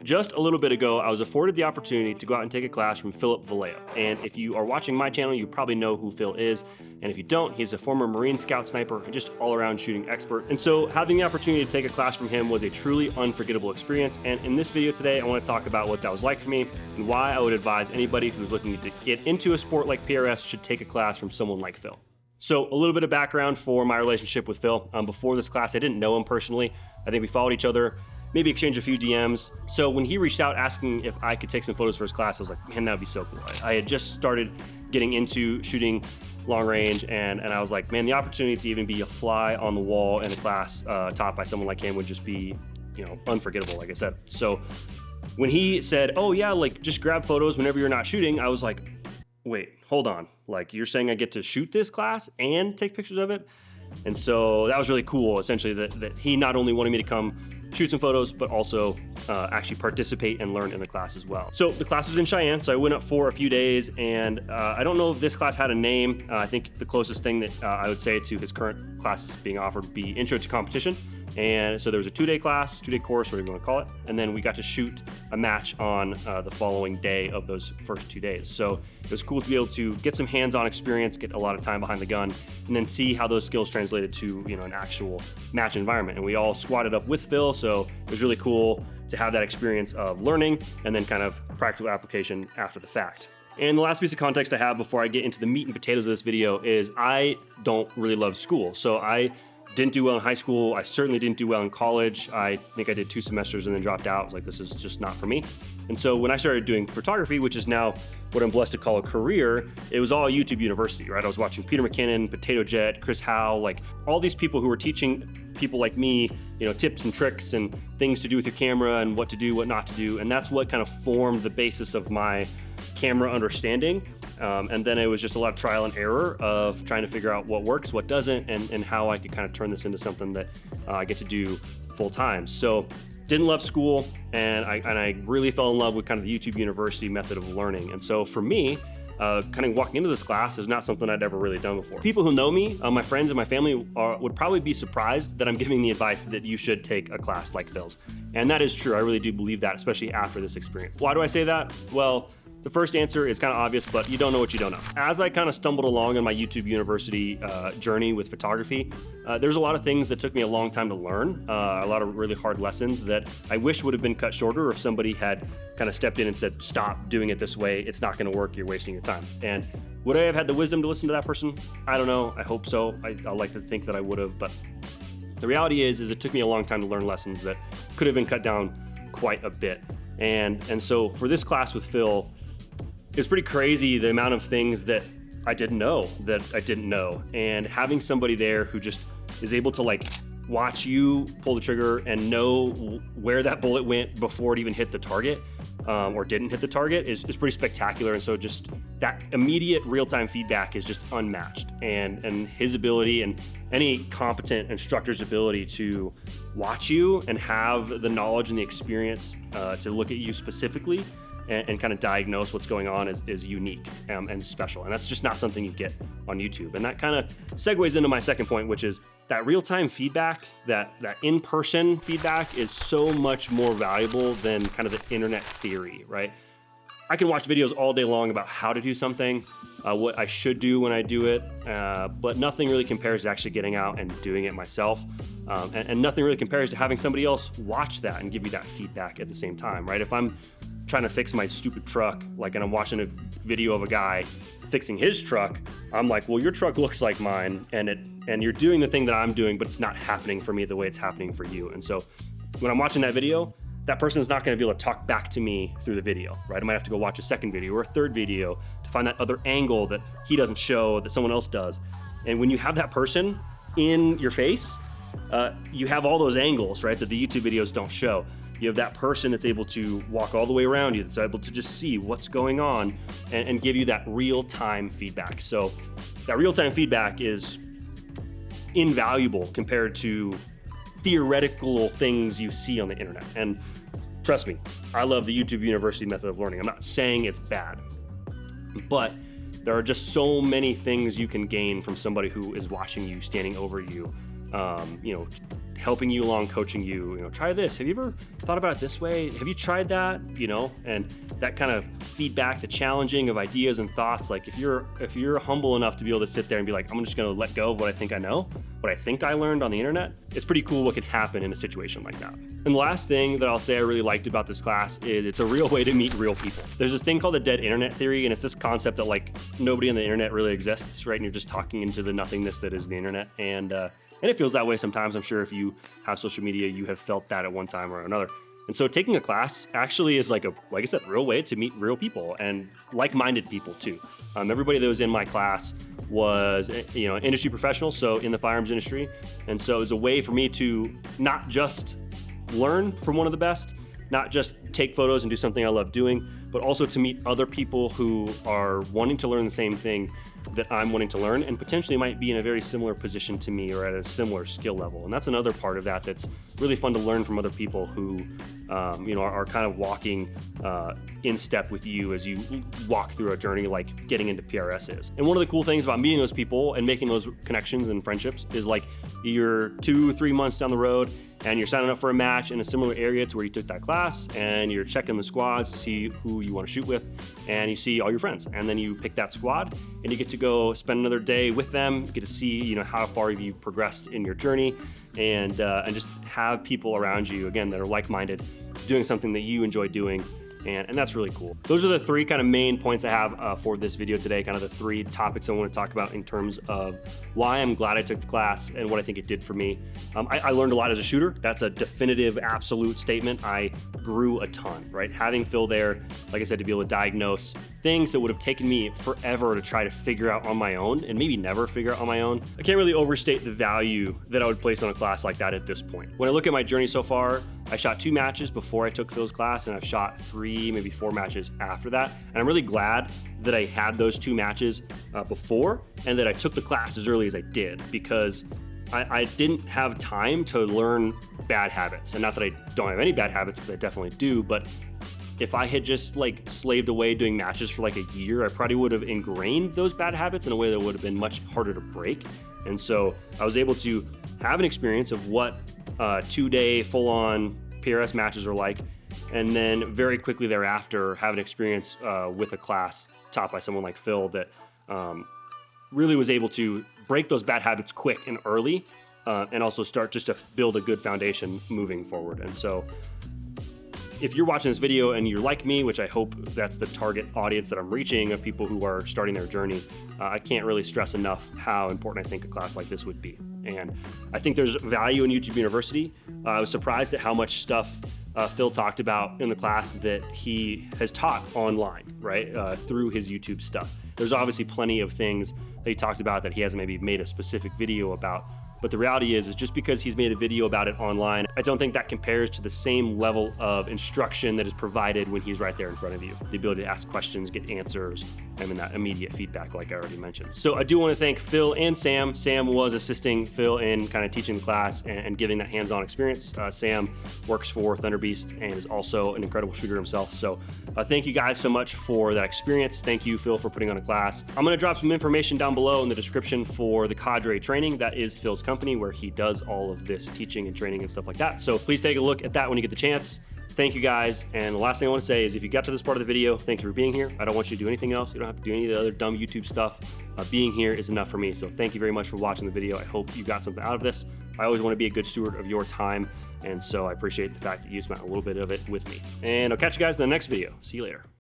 Just a little bit ago, I was afforded the opportunity to go out and take a class from Philip Vallejo. And if you are watching my channel, you probably know who Phil is. And if you don't, he's a former Marine Scout sniper and just all-around shooting expert. And so having the opportunity to take a class from him was a truly unforgettable experience. And in this video today, I want to talk about what that was like for me and why I would advise anybody who's looking to get into a sport like PRS should take a class from someone like Phil. So a little bit of background for my relationship with Phil. Before this class, I didn't know him personally. I think we followed each other, maybe exchanged a few DMs. So when he reached out asking if I could take some photos for his class, I was like, man, that would be so cool. I had just started getting into shooting long range, and I was like, man, the opportunity to even be a fly on the wall in a class taught by someone like him would just be, unforgettable, like I said. So when he said, oh yeah, like just grab photos whenever you're not shooting, I was like, wait, hold on. Like, you're saying I get to shoot this class and take pictures of it? And so that was really cool, essentially, that he not only wanted me to come shoot some photos, but also actually participate and learn in the class as well. So the class was in Cheyenne, so I went up for a few days, and I don't know if this class had a name. I think the closest thing that I would say to his current classes being offered would be Intro to Competition. And so there was a two-day class, two-day course, whatever you want to call it, and then we got to shoot a match on the following day of those first 2 days. So it was cool to be able to get some hands-on experience, get a lot of time behind the gun, and then see how those skills translated to an actual match environment. And we all squatted up with Phil, so it was really cool to have that experience of learning and then kind of practical application after the fact. And the last piece of context I have before I get into the meat and potatoes of this video is I don't really love school. So I didn't do well in high school. I certainly didn't do well in college. I think I did 2 semesters and then dropped out. I was like, this is just not for me. And so when I started doing photography, which is now what I'm blessed to call a career, it was all YouTube University, right? I was watching Peter McKinnon, Potato Jet, Chris Howe, like all these people who were teaching people like me, tips and tricks and things to do with your camera and what to do, what not to do. And that's what kind of formed the basis of my camera understanding. And then it was just a lot of trial and error of trying to figure out what works, what doesn't, and how I could kind of turn this into something that I get to do full time. So didn't love school, and I really fell in love with kind of the YouTube University method of learning. And so for me, kind of walking into this class is not something I'd ever really done before. People who know me, my friends and my family would probably be surprised that I'm giving the advice that you should take a class like Phil's. And that is true. I really do believe that, especially after this experience. Why do I say that? Well, the first answer is kind of obvious, but you don't know what you don't know. As I kind of stumbled along in my YouTube University journey with photography, there's a lot of things that took me a long time to learn, a lot of really hard lessons that I wish would have been cut shorter if somebody had kind of stepped in and said, stop doing it this way, it's not gonna work, you're wasting your time. And would I have had the wisdom to listen to that person? I don't know, I hope so. I like to think that I would have, but the reality is it took me a long time to learn lessons that could have been cut down quite a bit. And so for this class with Phil, it's pretty crazy the amount of things that I didn't know and having somebody there who just is able to like watch you pull the trigger and know where that bullet went before it even hit the target or didn't hit the target is pretty spectacular. And so just that immediate real-time feedback is just unmatched, and his ability and any competent instructor's ability to watch you and have the knowledge and the experience to look at you specifically and kind of diagnose what's going on is unique and special. And that's just not something you get on YouTube. And that kind of segues into my second point, which is that real-time feedback, that in-person feedback is so much more valuable than kind of the internet theory, right? I can watch videos all day long about how to do something, what I should do when I do it, but nothing really compares to actually getting out and doing it myself. And nothing really compares to having somebody else watch that and give you that feedback at the same time, right? If I'm trying to fix my stupid truck, and I'm watching a video of a guy fixing his truck, I'm like, well, your truck looks like mine, and you're doing the thing that I'm doing, but it's not happening for me the way it's happening for you. And so when I'm watching that video, that person is not going to be able to talk back to me through the video, right? I might have to go watch a second video or a third video to find that other angle that he doesn't show, that someone else does. And when you have that person in your face, you have all those angles, right, that the YouTube videos don't show. You have that person that's able to walk all the way around you, that's able to just see what's going on and give you that real-time feedback. So that real-time feedback is invaluable compared to theoretical things you see on the internet. And trust me, I love the YouTube University method of learning. I'm not saying it's bad, but there are just so many things you can gain from somebody who is watching you, standing over you, you know, helping you along, coaching you, try this. Have you ever thought about it this way? Have you tried that? And that kind of feedback, the challenging of ideas and thoughts. Like if you're humble enough to be able to sit there and be like, I'm just going to let go of what I think I know, what I think I learned on the internet, it's pretty cool what can happen in a situation like that. And the last thing that I'll say I really liked about this class is it's a real way to meet real people. There's this thing called the dead internet theory, and it's this concept that like nobody on the internet really exists, right? And you're just talking into the nothingness that is the internet. And it feels that way sometimes. I'm sure if you have social media, you have felt that at one time or another. And so taking a class actually is like I said, real way to meet real people and like-minded people too. Everybody that was in my class was, industry professionals, so in the firearms industry. And so it was a way for me to not just learn from one of the best, not just take photos and do something I love doing, but also to meet other people who are wanting to learn the same thing that I'm wanting to learn and potentially might be in a very similar position to me or at a similar skill level. And that's another part of that that's really fun to learn from other people who, are kind of walking in step with you as you walk through a journey like getting into PRS is. And one of the cool things about meeting those people and making those connections and friendships is like you're 2-3 months down the road and you're signing up for a match in a similar area to where you took that class, and you're checking the squads to see who you want to shoot with, and you see all your friends, and then you pick that squad and you get to go spend another day with them, get to see how far you've progressed in your journey, and just have people around you again that are like-minded, doing something that you enjoy doing. And that's really cool. Those are the three kind of main points I have for this video today, kind of the three topics I want to talk about in terms of why I'm glad I took the class and what I think it did for me. I learned a lot as a shooter. That's a definitive, absolute statement. I grew a ton, right? Having Phil there, like I said, to be able to diagnose things that would have taken me forever to try to figure out on my own and maybe never figure out on my own. I can't really overstate the value that I would place on a class like that at this point. When I look at my journey so far, I shot 2 matches before I took Phil's class, and I've shot 3, maybe 4 matches after that. And I'm really glad that I had those 2 matches before and that I took the class as early as I did, because I didn't have time to learn bad habits. And not that I don't have any bad habits, because I definitely do, but if I had just like slaved away doing matches for like a year, I probably would have ingrained those bad habits in a way that would have been much harder to break. And so I was able to have an experience of what 2-day full-on PRS matches are like, and then very quickly thereafter have an experience with a class taught by someone like Phil that really was able to break those bad habits quick and early, and also start just to build a good foundation moving forward. And so if you're watching this video and you're like me, which I hope that's the target audience that I'm reaching of people who are starting their journey, I can't really stress enough how important I think a class like this would be. And I think there's value in YouTube University. I was surprised at how much stuff Phil talked about in the class that he has taught online, right, through his YouTube stuff. There's obviously plenty of things that he talked about that he hasn't maybe made a specific video about. But the reality is just because he's made a video about it online, I don't think that compares to the same level of instruction that is provided when he's right there in front of you. The ability to ask questions, get answers, and then that immediate feedback like I already mentioned. So I do want to thank Phil and Sam. Sam was assisting Phil in kind of teaching the class and giving that hands-on experience. Sam works for Thunder Beast and is also an incredible shooter himself. So thank you guys so much for that experience. Thank you, Phil, for putting on a class. I'm going to drop some information down below in the description for the Cadre training. That is Phil's company where he does all of this teaching and training and stuff like that. So please take a look at that when you get the chance. Thank you guys. And the last thing I want to say is if you got to this part of the video, thank you for being here. I don't want you to do anything else. You don't have to do any of the other dumb YouTube stuff. Being here is enough for me. So thank you very much for watching the video. I hope you got something out of this. I always want to be a good steward of your time. And so I appreciate the fact that you spent a little bit of it with me. And I'll catch you guys in the next video. See you later.